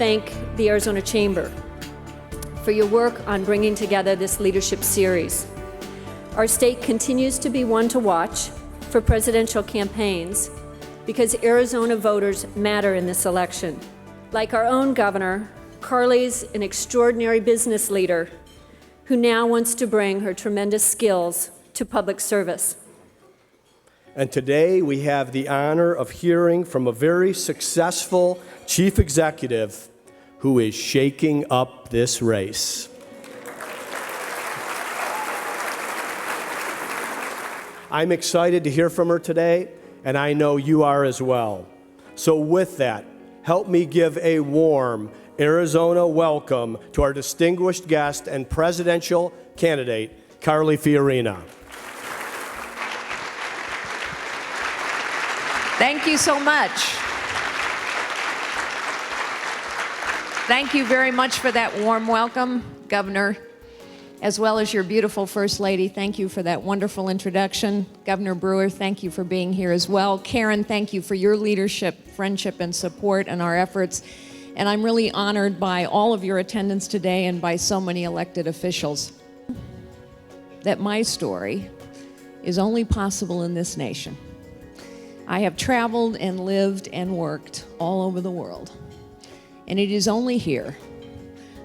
thank the Arizona Chamber for your work on bringing together this leadership series. Our state continues to be one to watch for presidential campaigns because Arizona voters matter in this election. Like our own governor, Carly's an extraordinary business leader who now wants to bring her tremendous skills to public service. And today we have the honor of hearing from a very successful chief executive who is shaking up this race. I'm excited to hear from her today, and I know you are as well. So with that, help me give a warm Arizona welcome to our distinguished guest and presidential candidate, Carly Fiorina. Thank you so much. Thank you very much for that warm welcome, Governor, as well as your beautiful First Lady. Thank you for that wonderful introduction. Governor Brewer, thank you for being here as well. Karen, thank you for your leadership, friendship, and support in our efforts. And I'm really honored by all of your attendance today and by so many elected officials. That my story is only possible in this nation. I have traveled and lived and worked all over the world. And it is only here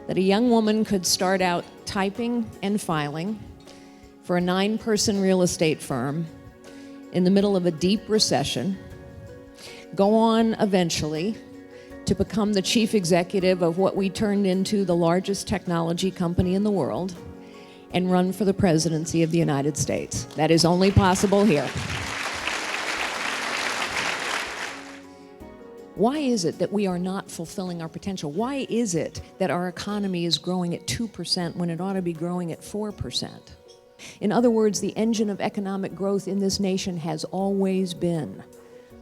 that a young woman could start out typing and filing for a 9-person real estate firm in the middle of a deep recession, go on eventually to become the chief executive of what we turned into the largest technology company in the world, and run for the presidency of the United States. That is only possible here. Why is it that we are not fulfilling our potential? Why is it that our economy is growing at 2% when it ought to be growing at 4%? In other words, the engine of economic growth in this nation has always been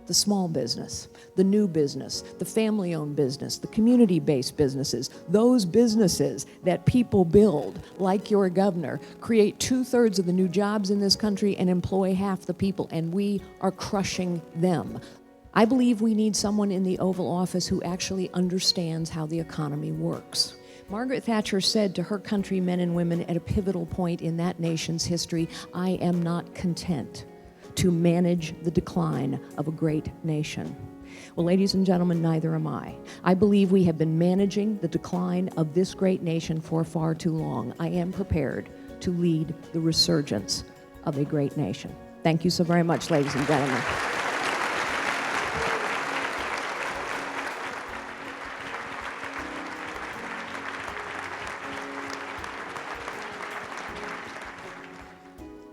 the small business, the new business, the family-owned business, the community-based businesses. Those businesses that people build, like your governor, create 2/3 of the new jobs in this country and employ half the people, and we are crushing them. I believe we need someone in the Oval Office who actually understands how the economy works. Margaret Thatcher said to her countrymen and women at a pivotal point in that nation's history, "I am not content to manage the decline of a great nation." Well, ladies and gentlemen, neither am I. I believe we have been managing the decline of this great nation for far too long. I am prepared to lead the resurgence of a great nation. Thank you so very much, ladies and gentlemen.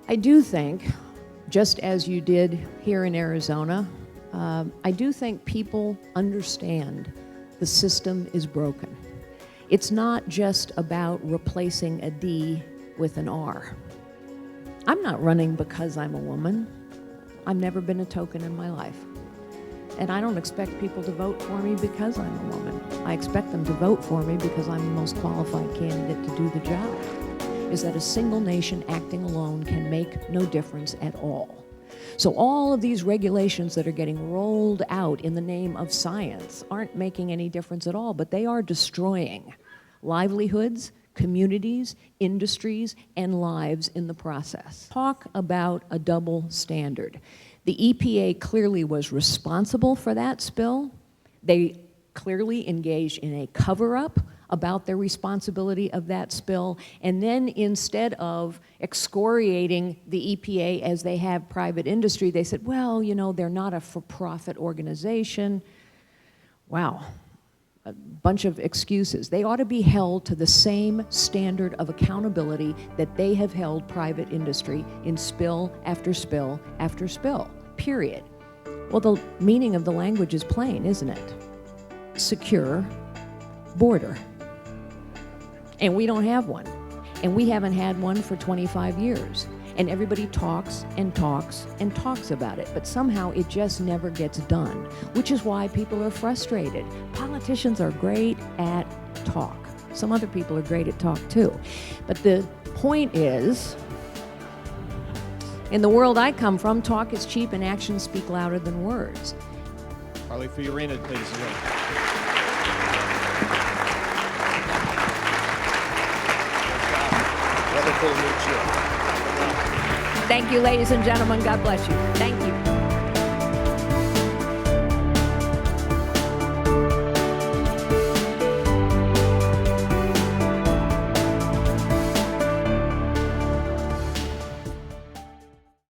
I do think, just as you did here in Arizona, I do think people understand the system is broken. It's not just about replacing a D with an R. I'm not running because I'm a woman. I've never been a token in my life. And I don't expect people to vote for me because I'm a woman. I expect them to vote for me because I'm the most qualified candidate to do the job. Is that a single nation acting alone can make no difference at all. So all of these regulations that are getting rolled out in the name of science aren't making any difference at all, but they are destroying livelihoods, communities, industries, and lives in the process. Talk about a double standard. The EPA clearly was responsible for that spill. They clearly engaged in a cover-up about their responsibility of that spill, and then instead of excoriating the EPA as they have private industry, they said, well, you know, they're not a for-profit organization. Wow, a bunch of excuses. They ought to be held to the same standard of accountability that they have held private industry in spill after spill after spill, period. Well, the meaning of the language is plain, isn't it? Secure border. And we don't have one. And we haven't had one for 25 years. And everybody talks and talks and talks about it, but somehow it just never gets done, which is why people are frustrated. Politicians are great at talk. Some other people are great at talk too. But the point is, in the world I come from, talk is cheap and actions speak louder than words. Carly Fiorina, ladies and gentlemen. Wonderful to meet you. Thank you, ladies and gentlemen. God bless you. Thank you.